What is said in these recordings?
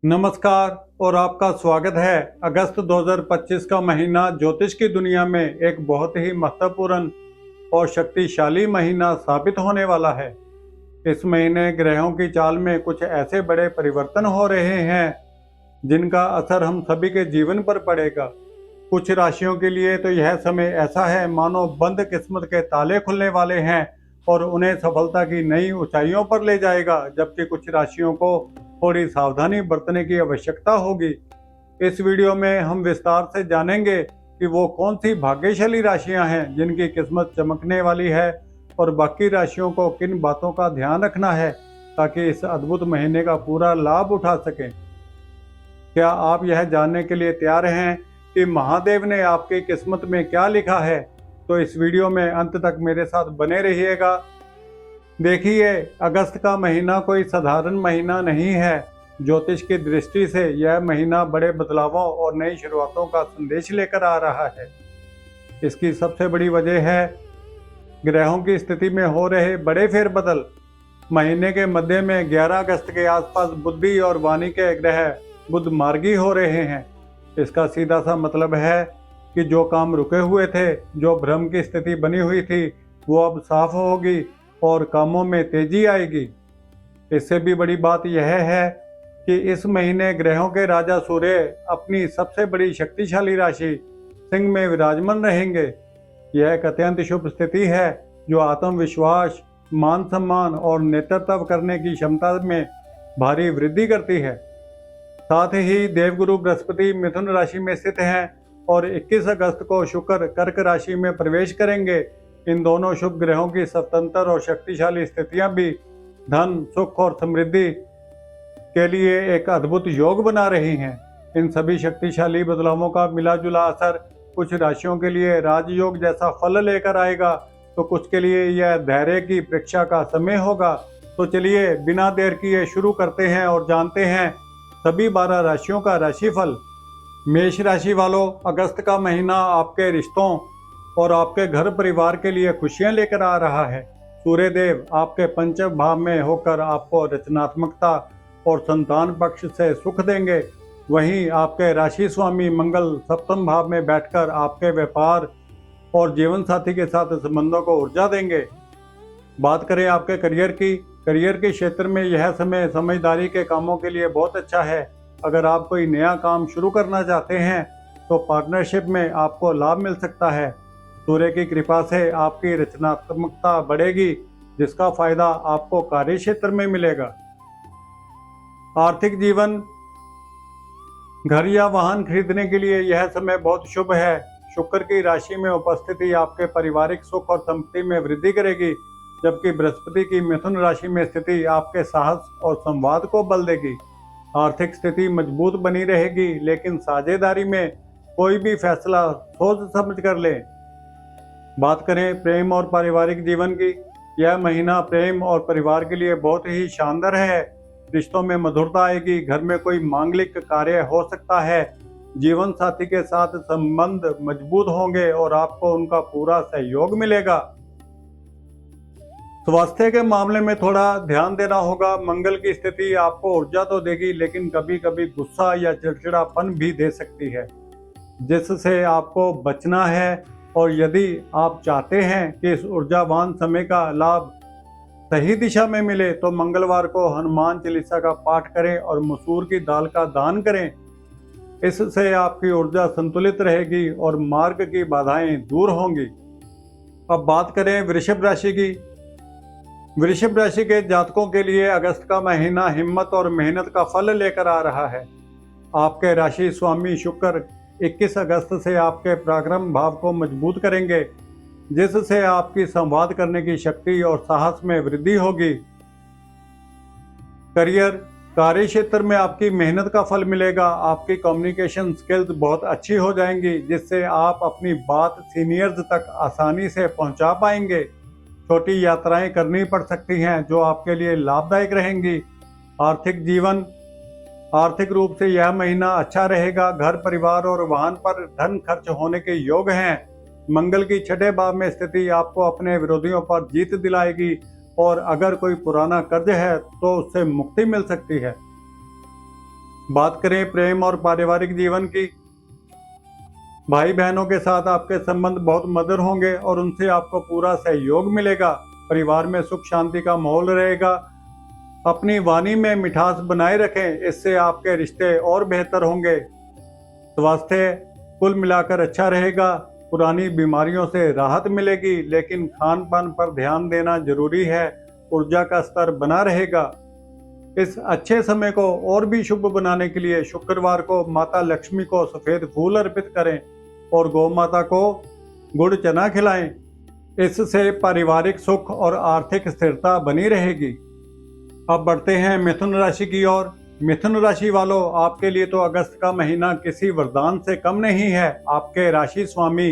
नमस्कार और आपका स्वागत है। अगस्त 2025 का महीना ज्योतिष की दुनिया में एक बहुत ही महत्वपूर्ण और शक्तिशाली महीना साबित होने वाला है। इस महीने ग्रहों की चाल में कुछ ऐसे बड़े परिवर्तन हो रहे हैं जिनका असर हम सभी के जीवन पर पड़ेगा। कुछ राशियों के लिए तो यह समय ऐसा है मानो बंद किस्मत के ताले खुलने वाले हैं और उन्हें सफलता की नई ऊंचाइयों पर ले जाएगा, जबकि कुछ राशियों को थोड़ी सावधानी बरतने की आवश्यकता होगी। इस वीडियो में हम विस्तार से जानेंगे कि वो कौन सी भाग्यशाली राशियां हैं जिनकी किस्मत चमकने वाली है और बाकी राशियों को किन बातों का ध्यान रखना है ताकि इस अद्भुत महीने का पूरा लाभ उठा सकें। क्या आप यह जानने के लिए तैयार हैं कि महादेव ने आपकी किस्मत में क्या लिखा है? तो इस वीडियो में अंत तक मेरे साथ बने रहिएगा। देखिए, अगस्त का महीना कोई साधारण महीना नहीं है। ज्योतिष की दृष्टि से यह महीना बड़े बदलावों और नई शुरुआतों का संदेश लेकर आ रहा है। इसकी सबसे बड़ी वजह है ग्रहों की स्थिति में हो रहे बड़े फेरबदल। महीने के मध्य में 11 अगस्त के आसपास बुद्धि और वाणी के ग्रह बुध मार्गी हो रहे हैं। इसका सीधा सा मतलब है कि जो काम रुके हुए थे, जो भ्रम की स्थिति बनी हुई थी, वो अब साफ होगी और कामों में तेजी आएगी। इससे भी बड़ी बात यह है कि इस महीने ग्रहों के राजा सूर्य अपनी सबसे बड़ी शक्तिशाली राशि सिंह में विराजमान रहेंगे। यह एक अत्यंत शुभ स्थिति है जो आत्मविश्वास, मान सम्मान और नेतृत्व करने की क्षमता में भारी वृद्धि करती है। साथ ही देवगुरु बृहस्पति मिथुन राशि में स्थित हैं और 21 अगस्त को शुक्र कर्क राशि में प्रवेश करेंगे। इन दोनों शुभ ग्रहों की स्वतंत्र और शक्तिशाली स्थितियां भी धन, सुख और समृद्धि के लिए एक अद्भुत योग बना रही हैं। इन सभी शक्तिशाली बदलावों का मिला जुला असर कुछ राशियों के लिए राजयोग जैसा फल लेकर आएगा, तो कुछ के लिए यह धैर्य की परीक्षा का समय होगा। तो चलिए बिना देर किए शुरू करते हैं और जानते हैं सभी 12 राशियों का राशिफल। मेष राशि वालों, अगस्त का महीना आपके रिश्तों और आपके घर परिवार के लिए खुशियां लेकर आ रहा है। सूर्यदेव आपके पंचम भाव में होकर आपको रचनात्मकता और संतान पक्ष से सुख देंगे। वहीं आपके राशि स्वामी मंगल सप्तम भाव में बैठकर आपके व्यापार और जीवन साथी के साथ संबंधों को ऊर्जा देंगे। बात करें आपके करियर के क्षेत्र में यह समय समझदारी के कामों के लिए बहुत अच्छा है। अगर आप कोई नया काम शुरू करना चाहते हैं तो पार्टनरशिप में आपको लाभ मिल सकता है। सूर्य की कृपा से आपकी रचनात्मकता बढ़ेगी, जिसका फायदा आपको कार्य क्षेत्र में मिलेगा। आर्थिक जीवन, घर या वाहन खरीदने के लिए यह समय बहुत शुभ है। शुक्र की राशि में उपस्थिति आपके पारिवारिक सुख और संपत्ति में वृद्धि करेगी, जबकि बृहस्पति की मिथुन राशि में स्थिति आपके साहस और संवाद को बल देगी। आर्थिक स्थिति मजबूत बनी रहेगी, लेकिन साझेदारी में कोई भी फैसला सोच समझ कर लें। बात करें प्रेम और पारिवारिक जीवन की, यह महीना प्रेम और परिवार के लिए बहुत ही शानदार है। रिश्तों में मधुरता आएगी, घर में कोई मांगलिक कार्य हो सकता है, जीवन साथी के साथ संबंध मजबूत होंगे और आपको उनका पूरा सहयोग मिलेगा। स्वास्थ्य के मामले में थोड़ा ध्यान देना होगा। मंगल की स्थिति आपको ऊर्जा तो देगी, लेकिन कभी कभी गुस्सा या चिड़चिड़ापन भी दे सकती है, जिससे आपको बचना है। और यदि आप चाहते हैं कि इस ऊर्जावान समय का लाभ सही दिशा में मिले तो मंगलवार को हनुमान चालीसा का पाठ करें और मसूर की दाल का दान करें। इससे आपकी ऊर्जा संतुलित रहेगी और मार्ग की बाधाएं दूर होंगी। अब बात करें वृषभ राशि की। वृषभ राशि के जातकों के लिए अगस्त का महीना हिम्मत और मेहनत का फल लेकर आ रहा है। आपके राशि स्वामी शुक्र 21 अगस्त से आपके पराक्रम भाव को मजबूत करेंगे, जिससे आपकी संवाद करने की शक्ति और साहस में वृद्धि होगी। कार्य क्षेत्र में आपकी मेहनत का फल मिलेगा। आपकी कम्युनिकेशन स्किल्स बहुत अच्छी हो जाएंगी, जिससे आप अपनी बात सीनियर्स तक आसानी से पहुंचा पाएंगे। छोटी यात्राएं करनी पड़ सकती हैं जो आपके लिए लाभदायक रहेंगी। आर्थिक रूप से यह महीना अच्छा रहेगा। घर, परिवार और वाहन पर धन खर्च होने के योग हैं। मंगल की छठे भाव में स्थिति आपको अपने विरोधियों पर जीत दिलाएगी और अगर कोई पुराना कर्ज है तो उससे मुक्ति मिल सकती है। बात करें प्रेम और पारिवारिक जीवन की, भाई बहनों के साथ आपके संबंध बहुत मधुर होंगे और उनसे आपको पूरा सहयोग मिलेगा। परिवार में सुख शांति का माहौल रहेगा। अपनी वाणी में मिठास बनाए रखें, इससे आपके रिश्ते और बेहतर होंगे। स्वास्थ्य कुल मिलाकर अच्छा रहेगा। पुरानी बीमारियों से राहत मिलेगी, लेकिन खान पान पर ध्यान देना जरूरी है। ऊर्जा का स्तर बना रहेगा। इस अच्छे समय को और भी शुभ बनाने के लिए शुक्रवार को माता लक्ष्मी को सफेद फूल अर्पित करें और गौ माता को गुड़ चना खिलाएं। इससे पारिवारिक सुख और आर्थिक स्थिरता बनी रहेगी। अब बढ़ते हैं मिथुन राशि की ओर। मिथुन राशि वालों, आपके लिए तो अगस्त का महीना किसी वरदान से कम नहीं है। आपके राशि स्वामी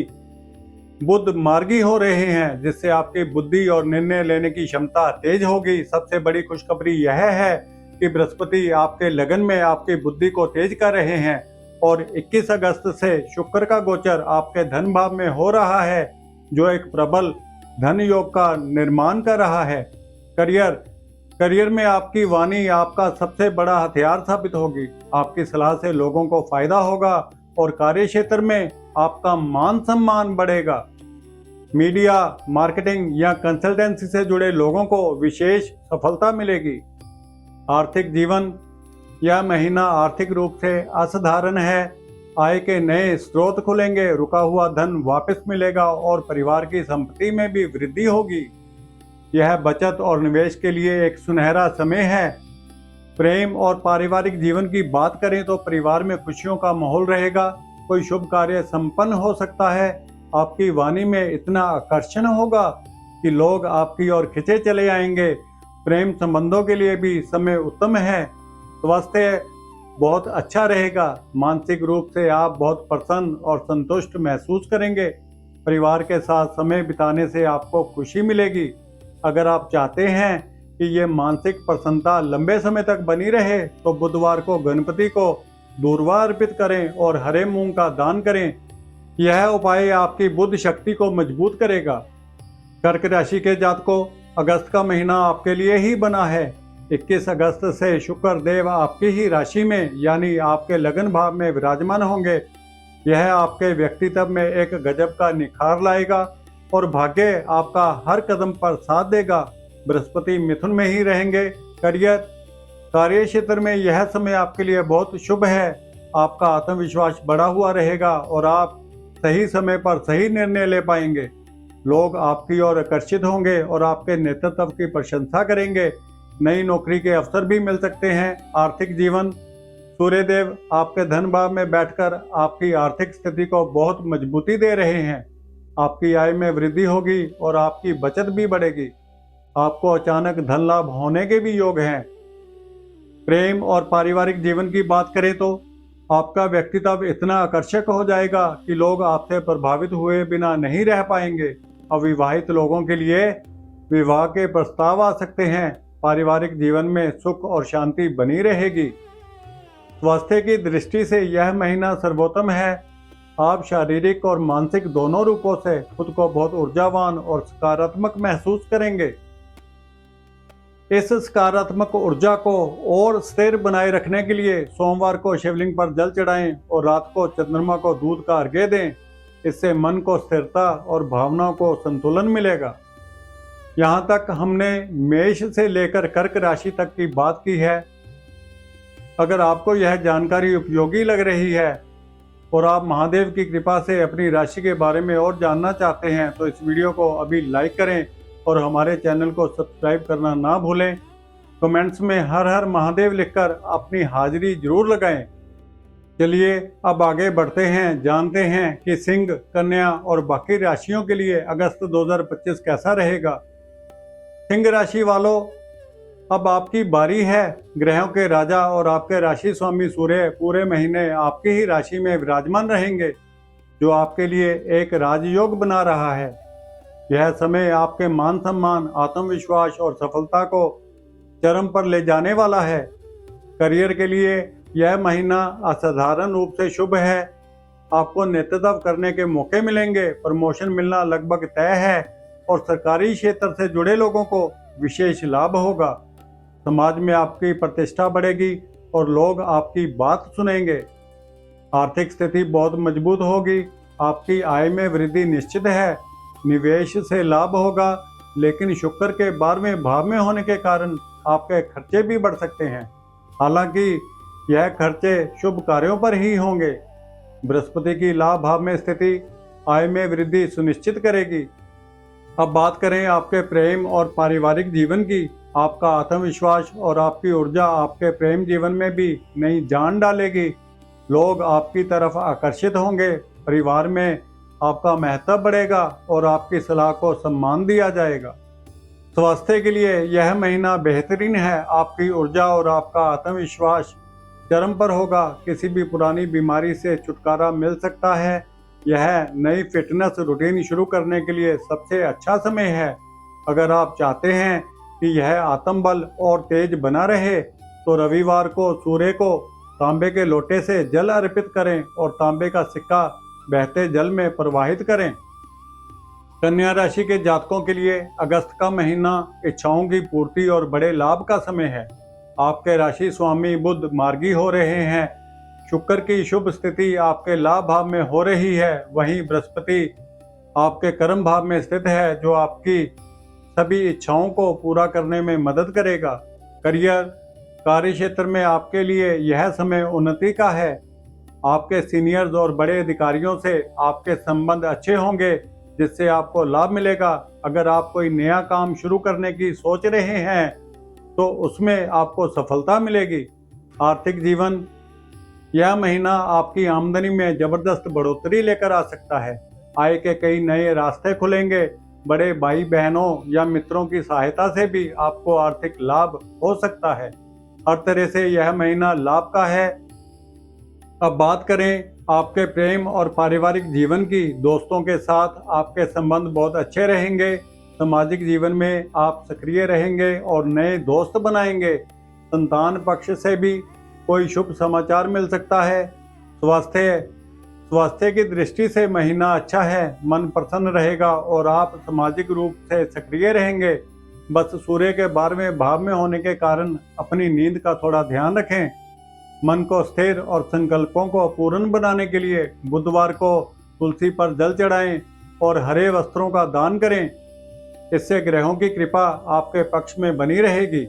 बुध मार्गी हो रहे हैं, जिससे आपकी बुद्धि और निर्णय लेने की क्षमता तेज होगी। सबसे बड़ी खुशखबरी यह है कि बृहस्पति आपके लगन में आपकी बुद्धि को तेज कर रहे हैं और 21 अगस्त से शुक्र का गोचर आपके धन भाव में हो रहा है, जो एक प्रबल धन योग का निर्माण कर रहा है। करियर में आपकी वाणी आपका सबसे बड़ा हथियार साबित होगी। आपकी सलाह से लोगों को फायदा होगा और कार्य क्षेत्र में आपका मान सम्मान बढ़ेगा। मीडिया, मार्केटिंग या कंसल्टेंसी से जुड़े लोगों को विशेष सफलता मिलेगी। आर्थिक जीवन, यह महीना आर्थिक रूप से असाधारण है। आय के नए स्रोत खुलेंगे, रुका हुआ धन वापस मिलेगा और परिवार की संपत्ति में भी वृद्धि होगी। यह बचत और निवेश के लिए एक सुनहरा समय है। प्रेम और पारिवारिक जीवन की बात करें तो परिवार में खुशियों का माहौल रहेगा। कोई शुभ कार्य संपन्न हो सकता है। आपकी वाणी में इतना आकर्षण होगा कि लोग आपकी ओर खिंचे चले आएंगे। प्रेम संबंधों के लिए भी समय उत्तम है। स्वास्थ्य बहुत अच्छा रहेगा। मानसिक रूप से आप बहुत प्रसन्न और संतुष्ट महसूस करेंगे। परिवार के साथ समय बिताने से आपको खुशी मिलेगी। अगर आप चाहते हैं कि ये मानसिक प्रसन्नता लंबे समय तक बनी रहे तो बुधवार को गणपति को दूर्वा अर्पित करें और हरे मूंग का दान करें। यह उपाय आपकी बुद्ध शक्ति को मजबूत करेगा। कर्क राशि के जातकों, अगस्त का महीना आपके लिए ही बना है। 21 अगस्त से शुक्र देव आपकी ही राशि में यानी आपके लगन भाव में विराजमान होंगे। यह आपके व्यक्तित्व में एक गजब का निखार लाएगा और भाग्य आपका हर कदम पर साथ देगा। बृहस्पति मिथुन में ही रहेंगे। कार्य क्षेत्र में यह समय आपके लिए बहुत शुभ है। आपका आत्मविश्वास बढ़ा हुआ रहेगा और आप सही समय पर सही निर्णय ले पाएंगे। लोग आपकी ओर आकर्षित होंगे और आपके नेतृत्व की प्रशंसा करेंगे। नई नौकरी के अवसर भी मिल सकते हैं। आर्थिक जीवन, सूर्यदेव आपके धन भाव में बैठकर आपकी आर्थिक स्थिति को बहुत मजबूती दे रहे हैं। आपकी आय में वृद्धि होगी और आपकी बचत भी बढ़ेगी। आपको अचानक धन लाभ होने के भी योग हैं। प्रेम और पारिवारिक जीवन की बात करें तो आपका व्यक्तित्व इतना आकर्षक हो जाएगा कि लोग आपसे प्रभावित हुए बिना नहीं रह पाएंगे। अविवाहित लोगों के लिए विवाह के प्रस्ताव आ सकते हैं। पारिवारिक जीवन में सुख और शांति बनी रहेगी। स्वास्थ्य की दृष्टि से यह महीना सर्वोत्तम है। आप शारीरिक और मानसिक दोनों रूपों से खुद को बहुत ऊर्जावान और सकारात्मक महसूस करेंगे। इस सकारात्मक ऊर्जा को और स्थिर बनाए रखने के लिए सोमवार को शिवलिंग पर जल चढ़ाएं और रात को चंद्रमा को दूध का अर्घ्य दें। इससे मन को स्थिरता और भावनाओं को संतुलन मिलेगा। यहाँ तक हमने मेष से लेकर कर्क राशि तक की बात की है। अगर आपको यह जानकारी उपयोगी लग रही है और आप महादेव की कृपा से अपनी राशि के बारे में और जानना चाहते हैं तो इस वीडियो को अभी लाइक करें और हमारे चैनल को सब्सक्राइब करना ना भूलें। कमेंट्स में हर हर महादेव लिखकर अपनी हाजिरी जरूर लगाएं। चलिए अब आगे बढ़ते हैं, जानते हैं कि सिंह, कन्या और बाकी राशियों के लिए अगस्त 2025 कैसा रहेगा। सिंह राशि वालों, अब आपकी बारी है। ग्रहों के राजा और आपके राशि स्वामी सूर्य पूरे महीने आपकी ही राशि में विराजमान रहेंगे, जो आपके लिए एक राजयोग बना रहा है। यह समय आपके मान सम्मान, आत्मविश्वास और सफलता को चरम पर ले जाने वाला है। करियर के लिए यह महीना असाधारण रूप से शुभ है। आपको नेतृत्व करने के मौके मिलेंगे। प्रमोशन मिलना लगभग तय है और सरकारी क्षेत्र से जुड़े लोगों को विशेष लाभ होगा। समाज में आपकी प्रतिष्ठा बढ़ेगी। और लोग आपकी बात सुनेंगे। आर्थिक स्थिति बहुत मजबूत होगी। आपकी आय में वृद्धि निश्चित है। निवेश से लाभ होगा, लेकिन शुक्र के 12वें भाव में होने के कारण आपके खर्चे भी बढ़ सकते हैं। हालांकि यह खर्चे शुभ कार्यों पर ही होंगे। बृहस्पति की लाभ भाव में स्थिति आय में वृद्धि सुनिश्चित करेगी। अब बात करें आपके प्रेम और पारिवारिक जीवन की। आपका आत्मविश्वास और आपकी ऊर्जा आपके प्रेम जीवन में भी नई जान डालेगी। लोग आपकी तरफ आकर्षित होंगे। परिवार में आपका महत्व बढ़ेगा और आपकी सलाह को सम्मान दिया जाएगा। स्वास्थ्य के लिए यह महीना बेहतरीन है। आपकी ऊर्जा और आपका आत्मविश्वास चरम पर होगा। किसी भी पुरानी बीमारी से छुटकारा मिल सकता है। यह नई फिटनेस रूटीन शुरू करने के लिए सबसे अच्छा समय है। अगर आप चाहते हैं कि यह आत्मबल और तेज बना रहे तो रविवार को सूर्य को तांबे के लोटे से जल अर्पित करें और तांबे का सिक्का बहते जल में प्रवाहित करें। कन्या राशि के जातकों के लिए अगस्त का महीना इच्छाओं की पूर्ति और बड़े लाभ का समय है। आपके राशि स्वामी बुध मार्गी हो रहे हैं। शुक्र की शुभ स्थिति आपके लाभ भाव में हो रही है। वहीं बृहस्पति आपके कर्म भाव में स्थित है, जो आपकी सभी इच्छाओं को पूरा करने में मदद करेगा। करियर कार्य क्षेत्र में आपके लिए यह समय उन्नति का है। आपके सीनियर्स और बड़े अधिकारियों से आपके संबंध अच्छे होंगे, जिससे आपको लाभ मिलेगा। अगर आप कोई नया काम शुरू करने की सोच रहे हैं तो उसमें आपको सफलता मिलेगी। आर्थिक जीवन यह महीना आपकी आमदनी में जबरदस्त बढ़ोतरी लेकर आ सकता है। आय के कई नए रास्ते खुलेंगे। बड़े भाई बहनों या मित्रों की सहायता से भी आपको आर्थिक लाभ हो सकता है। हर तरह से यह महीना लाभ का है। अब बात करें आपके प्रेम और पारिवारिक जीवन की। दोस्तों के साथ आपके संबंध बहुत अच्छे रहेंगे। सामाजिक जीवन में आप सक्रिय रहेंगे और नए दोस्त बनाएंगे। संतान पक्ष से भी कोई शुभ समाचार मिल सकता है। स्वास्थ्य की दृष्टि से महीना अच्छा है। मन प्रसन्न रहेगा और आप सामाजिक रूप से सक्रिय रहेंगे। बस सूर्य के 12वें भाव में होने के कारण अपनी नींद का थोड़ा ध्यान रखें। मन को स्थिर और संकल्पों को पूर्ण बनाने के लिए बुधवार को तुलसी पर जल चढ़ाएं और हरे वस्त्रों का दान करें। इससे ग्रहों की कृपा आपके पक्ष में बनी रहेगी।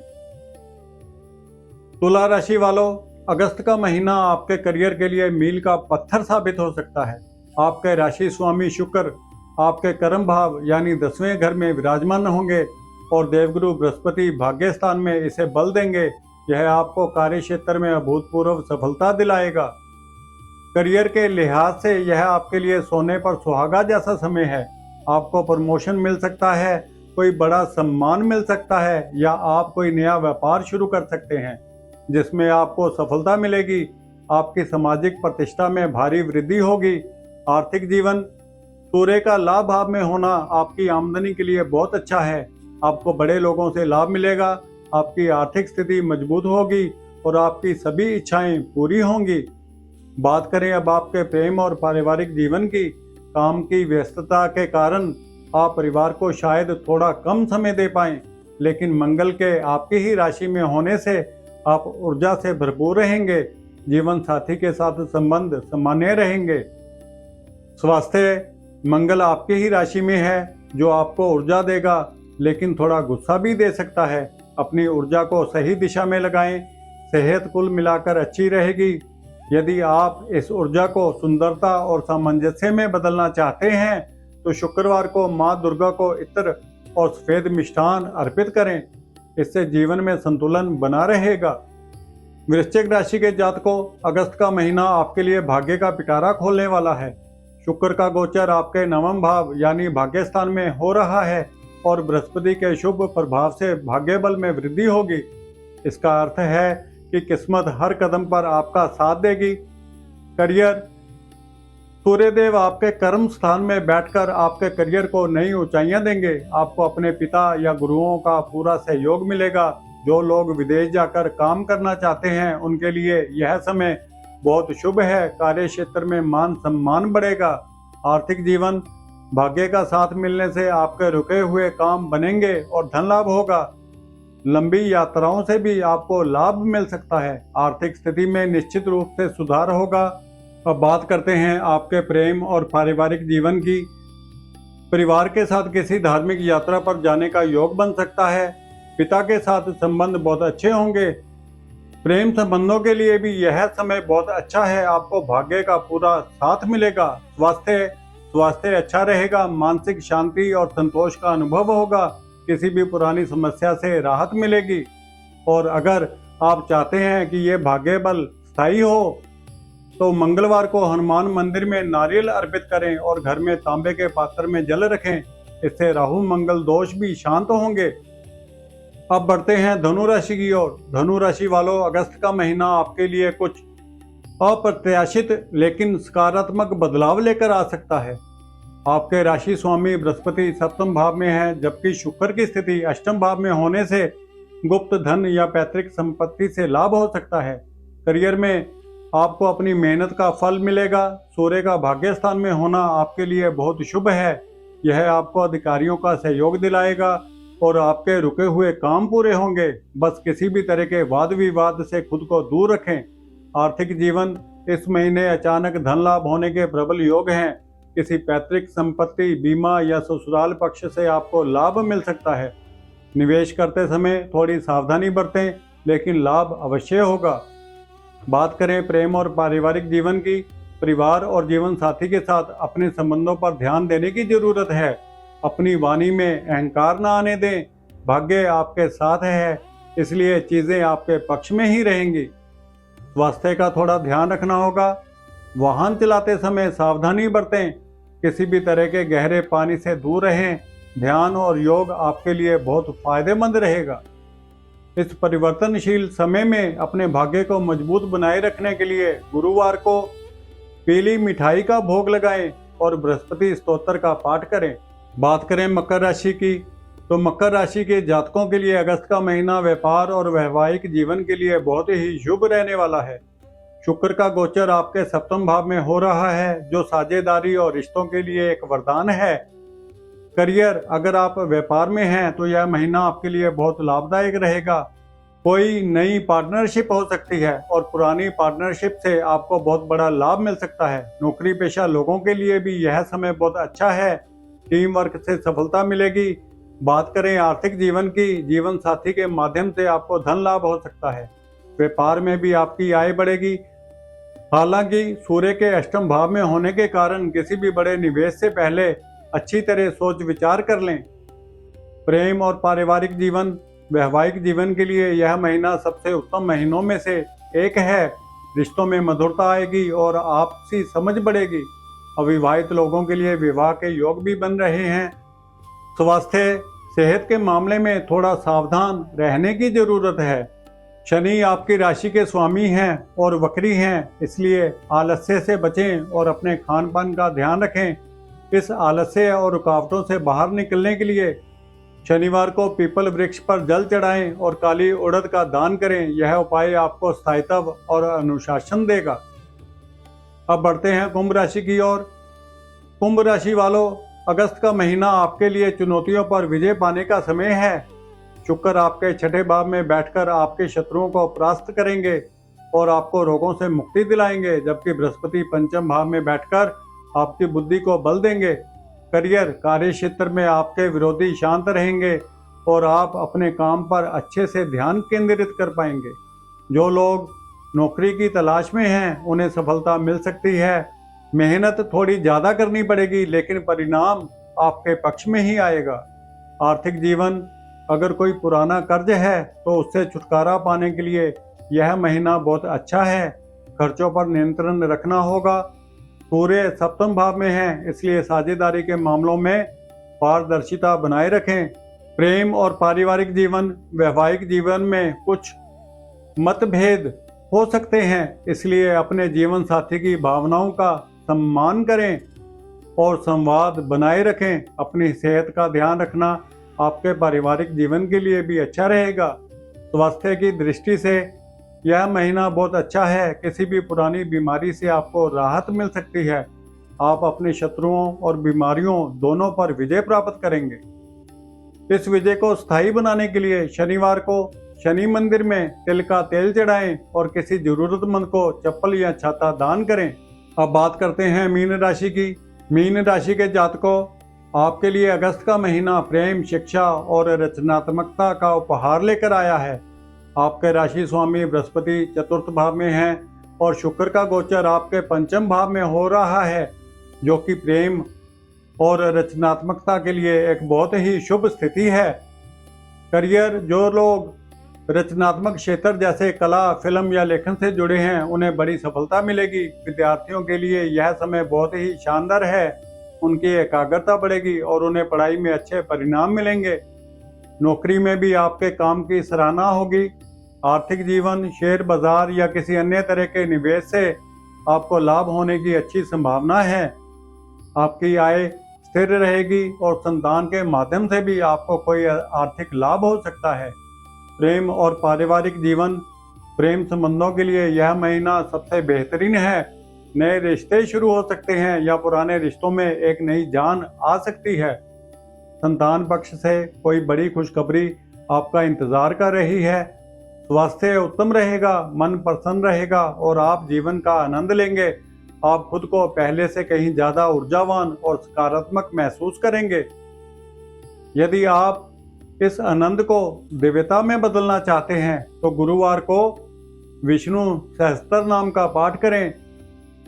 तुला राशि वालों, अगस्त का महीना आपके करियर के लिए मील का पत्थर साबित हो सकता है। आपके राशि स्वामी शुक्र आपके कर्म भाव यानी 10वें घर में विराजमान होंगे और देवगुरु बृहस्पति भाग्य स्थान में इसे बल देंगे। यह आपको कार्य क्षेत्र में अभूतपूर्व सफलता दिलाएगा। करियर के लिहाज से यह आपके लिए सोने पर सुहागा जैसा समय है। आपको प्रमोशन मिल सकता है, कोई बड़ा सम्मान मिल सकता है, या आप कोई नया व्यापार शुरू कर सकते हैं जिसमें आपको सफलता मिलेगी। आपकी सामाजिक प्रतिष्ठा में भारी वृद्धि होगी। आर्थिक जीवन सूर्य का लाभ भाव में होना आपकी आमदनी के लिए बहुत अच्छा है। आपको बड़े लोगों से लाभ मिलेगा। आपकी आर्थिक स्थिति मजबूत होगी और आपकी सभी इच्छाएं पूरी होंगी। बात करें अब आपके प्रेम और पारिवारिक जीवन की। काम की व्यस्तता के कारण आप परिवार को शायद थोड़ा कम समय दे पाएं, लेकिन मंगल के आपकी ही राशि में होने से आप ऊर्जा से भरपूर रहेंगे। जीवन साथी के साथ संबंध सामान्य रहेंगे। स्वास्थ्य मंगल आपकी ही राशि में है, जो आपको ऊर्जा देगा, लेकिन थोड़ा गुस्सा भी दे सकता है। अपनी ऊर्जा को सही दिशा में लगाएं। सेहत कुल मिलाकर अच्छी रहेगी। यदि आप इस ऊर्जा को सुंदरता और सामंजस्य में बदलना चाहते हैं तो शुक्रवार को माँ दुर्गा को इत्र और सफेद मिष्ठान अर्पित करें। इससे जीवन में संतुलन बना रहेगा। वृश्चिक राशि के जातकों, अगस्त का महीना आपके लिए भाग्य का पिटारा खोलने वाला है। शुक्र का गोचर आपके 9वें भाव यानी भाग्य स्थान में हो रहा है और बृहस्पति के शुभ प्रभाव से भाग्य बल में वृद्धि होगी। इसका अर्थ है कि किस्मत हर कदम पर आपका साथ देगी। करियर, सूर्यदेव आपके कर्म स्थान में बैठकर आपके करियर को नई ऊंचाइयां देंगे। आपको अपने पिता या गुरुओं का पूरा सहयोग मिलेगा। जो लोग विदेश जाकर काम करना चाहते हैं उनके लिए यह समय बहुत शुभ है। कार्य क्षेत्र में मान सम्मान बढ़ेगा। आर्थिक जीवन, भाग्य का साथ मिलने से आपके रुके हुए काम बनेंगे और धन लाभ होगा। लंबी यात्राओं से भी आपको लाभ मिल सकता है। आर्थिक स्थिति में निश्चित रूप से सुधार होगा। अब बात करते हैं आपके प्रेम और पारिवारिक जीवन की। परिवार के साथ किसी धार्मिक यात्रा पर जाने का योग बन सकता है। पिता के साथ संबंध बहुत अच्छे होंगे। प्रेम संबंधों के लिए भी यह समय बहुत अच्छा है। आपको भाग्य का पूरा साथ मिलेगा। स्वास्थ्य स्वास्थ्य अच्छा रहेगा। मानसिक शांति और संतोष का अनुभव होगा। किसी भी पुरानी समस्या से राहत मिलेगी। और अगर आप चाहते हैं कि ये भाग्य बल स्थायी हो तो मंगलवार को हनुमान मंदिर में नारियल अर्पित करें और घर में तांबे के पात्र में जल रखें। इससे राहु मंगल दोष भी शांत होंगे। अब बढ़ते हैं धनु राशि की ओर। धनु राशि वालों, अगस्त का महीना आपके लिए कुछ अप्रत्याशित लेकिन सकारात्मक बदलाव लेकर आ सकता है। आपके राशि स्वामी बृहस्पति सप्तम भाव में है, जबकि शुक्र की स्थिति अष्टम भाव में होने से गुप्त धन या पैतृक संपत्ति से लाभ हो सकता है। करियर में आपको अपनी मेहनत का फल मिलेगा। सूर्य का भाग्य स्थान में होना आपके लिए बहुत शुभ है। यह आपको अधिकारियों का सहयोग दिलाएगा और आपके रुके हुए काम पूरे होंगे। बस किसी भी तरह के वाद विवाद से खुद को दूर रखें। आर्थिक जीवन, इस महीने अचानक धन लाभ होने के प्रबल योग हैं। किसी पैतृक संपत्ति, बीमा या ससुराल पक्ष से आपको लाभ मिल सकता है। निवेश करते समय थोड़ी सावधानी बरतें, लेकिन लाभ अवश्य होगा। बात करें प्रेम और पारिवारिक जीवन की। परिवार और जीवन साथी के साथ अपने संबंधों पर ध्यान देने की जरूरत है। अपनी वाणी में अहंकार न आने दें। भाग्य आपके साथ है, इसलिए चीजें आपके पक्ष में ही रहेंगी। स्वास्थ्य का थोड़ा ध्यान रखना होगा। वाहन चलाते समय सावधानी बरतें। किसी भी तरह के गहरे पानी से दूर रहें। ध्यान और योग आपके लिए बहुत फायदेमंद रहेगा। इस परिवर्तनशील समय में अपने भाग्य को मजबूत बनाए रखने के लिए गुरुवार को पीली मिठाई का भोग लगाएं और बृहस्पति स्तोत्र का पाठ करें। बात करें मकर राशि की, तो मकर राशि के जातकों के लिए अगस्त का महीना व्यापार और वैवाहिक जीवन के लिए बहुत ही शुभ रहने वाला है। शुक्र का गोचर आपके सप्तम भाव में हो रहा है, जो साझेदारी और रिश्तों के लिए एक वरदान है। करियर, अगर आप व्यापार में हैं तो यह महीना आपके लिए बहुत लाभदायक रहेगा। कोई नई पार्टनरशिप हो सकती है और पुरानी पार्टनरशिप से आपको बहुत बड़ा लाभ मिल सकता है। नौकरी पेशा लोगों के लिए भी यह समय बहुत अच्छा है। टीम वर्क से सफलता मिलेगी। बात करें आर्थिक जीवन की, जीवन साथी के माध्यम से आपको धन लाभ हो सकता है। व्यापार में भी आपकी आय बढ़ेगी। हालांकि सूर्य के अष्टम भाव में होने के कारण किसी भी बड़े निवेश से पहले अच्छी तरह सोच विचार कर लें। प्रेम और पारिवारिक जीवन, वैवाहिक जीवन के लिए यह महीना सबसे उत्तम महीनों में से एक है। रिश्तों में मधुरता आएगी और आपसी समझ बढ़ेगी। अविवाहित लोगों के लिए विवाह के योग भी बन रहे हैं। स्वास्थ्य, सेहत के मामले में थोड़ा सावधान रहने की जरूरत है। शनि आपकी राशि के स्वामी हैं और वक्री हैं, इसलिए आलस्य से बचें और अपने खान पान का ध्यान रखें। इस आलस्य और रुकावटों से बाहर निकलने के लिए शनिवार को पीपल वृक्ष पर जल चढ़ाएं और काली उड़द का दान करें। यह उपाय आपको स्थायित्व और अनुशासन देगा। अब बढ़ते हैं कुंभ राशि की ओर। कुंभ राशि वालों, अगस्त का महीना आपके लिए चुनौतियों पर विजय पाने का समय है। शुक्र आपके छठे भाव में बैठकर आपके शत्रुओं को परास्त करेंगे और आपको रोगों से मुक्ति दिलाएंगे, जबकि बृहस्पति पंचम भाव में बैठकर आपकी बुद्धि को बल देंगे। करियर, कार्य क्षेत्र में आपके विरोधी शांत रहेंगे और आप अपने काम पर अच्छे से ध्यान केंद्रित कर पाएंगे। जो लोग नौकरी की तलाश में हैं, उन्हें सफलता मिल सकती है। मेहनत थोड़ी ज़्यादा करनी पड़ेगी, लेकिन परिणाम आपके पक्ष में ही आएगा। आर्थिक जीवन, अगर कोई पुराना कर्ज है तो उससे छुटकारा पाने के लिए यह महीना बहुत अच्छा है। खर्चों पर नियंत्रण रखना होगा। सूर्य सप्तम भाव में है, इसलिए साझेदारी के मामलों में पारदर्शिता बनाए रखें। प्रेम और पारिवारिक जीवन, वैवाहिक जीवन में कुछ मतभेद हो सकते हैं, इसलिए अपने जीवन साथी की भावनाओं का सम्मान करें और संवाद बनाए रखें। अपनी सेहत का ध्यान रखना आपके पारिवारिक जीवन के लिए भी अच्छा रहेगा। स्वास्थ्य की दृष्टि से यह महीना बहुत अच्छा है। किसी भी पुरानी बीमारी से आपको राहत मिल सकती है। आप अपने शत्रुओं और बीमारियों दोनों पर विजय प्राप्त करेंगे। इस विजय को स्थायी बनाने के लिए शनिवार को शनि मंदिर में तिल का तेल चढ़ाएं और किसी जरूरतमंद को चप्पल या छाता दान करें। अब बात करते हैं मीन राशि की। मीन राशि के जातकों, आपके लिए अगस्त का महीना प्रेम, शिक्षा और रचनात्मकता का उपहार लेकर आया है। आपके राशि स्वामी बृहस्पति चतुर्थ भाव में हैं और शुक्र का गोचर आपके पंचम भाव में हो रहा है, जो कि प्रेम और रचनात्मकता के लिए एक बहुत ही शुभ स्थिति है। करियर, जो लोग रचनात्मक क्षेत्र जैसे कला, फिल्म या लेखन से जुड़े हैं, उन्हें बड़ी सफलता मिलेगी। विद्यार्थियों के लिए यह समय बहुत ही शानदार है। उनकी एकाग्रता बढ़ेगी और उन्हें पढ़ाई में अच्छे परिणाम मिलेंगे। नौकरी में भी आपके काम की सराहना होगी। आर्थिक जीवन, शेयर बाजार या किसी अन्य तरह के निवेश से आपको लाभ होने की अच्छी संभावना है। आपकी आय स्थिर रहेगी और संतान के माध्यम से भी आपको कोई आर्थिक लाभ हो सकता है। प्रेम और पारिवारिक जीवन, प्रेम संबंधों के लिए यह महीना सबसे बेहतरीन है। नए रिश्ते शुरू हो सकते हैं या पुराने रिश्तों में एक नई जान आ सकती है। संतान पक्ष से कोई बड़ी खुशखबरी आपका इंतजार कर रही है। स्वास्थ्य उत्तम रहेगा, मन प्रसन्न रहेगा और आप जीवन का आनंद लेंगे। आप खुद को पहले से कहीं ज्यादा ऊर्जावान और सकारात्मक महसूस करेंगे। यदि आप इस आनंद को दिव्यता में बदलना चाहते हैं तो गुरुवार को विष्णु सहस्त्र नाम का पाठ करें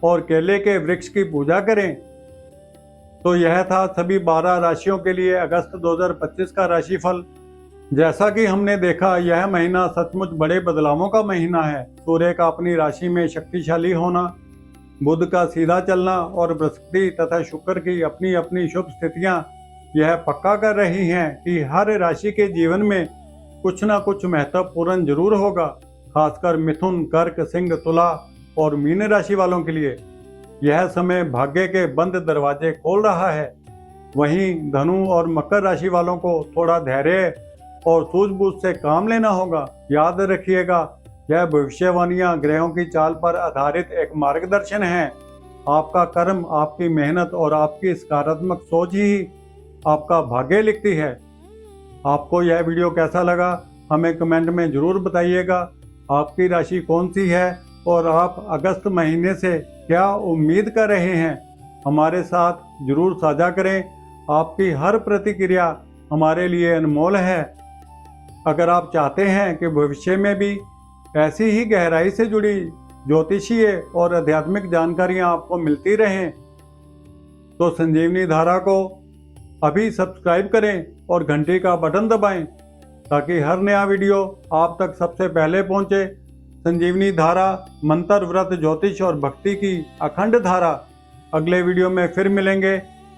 और केले के वृक्ष की पूजा करें। तो यह था सभी 12 राशियों के लिए अगस्त 2025 का राशिफल। जैसा कि हमने देखा, यह महीना सचमुच बड़े बदलावों का महीना है। सूर्य का अपनी राशि में शक्तिशाली होना, बुध का सीधा चलना और बृहस्पति तथा शुक्र की अपनी अपनी शुभ स्थितियां यह पक्का कर रही हैं कि हर राशि के जीवन में कुछ ना कुछ महत्वपूर्ण जरूर होगा। खासकर मिथुन, कर्क, सिंह, तुला और मीन राशि वालों के लिए यह समय भाग्य के बंद दरवाजे खोल रहा है। वहीं धनु और मकर राशि वालों को थोड़ा धैर्य और सूझबूझ से काम लेना होगा। याद रखिएगा, यह भविष्यवाणियां ग्रहों की चाल पर आधारित एक मार्गदर्शन है। आपका कर्म, आपकी मेहनत और आपकी सकारात्मक सोच ही आपका भाग्य लिखती है। आपको यह वीडियो कैसा लगा, हमें कमेंट में जरूर बताइएगा। आपकी राशि कौन सी है और आप अगस्त महीने से क्या उम्मीद कर रहे हैं, हमारे साथ जरूर साझा करें। आपकी हर प्रतिक्रिया हमारे लिए अनमोल है। अगर आप चाहते हैं कि भविष्य में भी ऐसी ही गहराई से जुड़ी ज्योतिषीय और आध्यात्मिक जानकारियां आपको मिलती रहें, तो संजीवनी धारा को अभी सब्सक्राइब करें और घंटी का बटन दबाएं ताकि हर नया वीडियो आप तक सबसे पहले पहुंचे। संजीवनी धारा, मंत्र, व्रत, ज्योतिष और भक्ति की अखंड धारा। अगले वीडियो में फिर मिलेंगे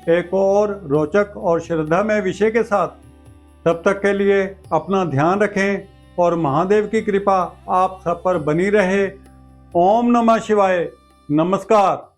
एक और रोचक और श्रद्धामय विषय के साथ। तब तक के लिए अपना ध्यान रखें और महादेव की कृपा आप सब पर बनी रहे। ओम नमः शिवाय। नमस्कार।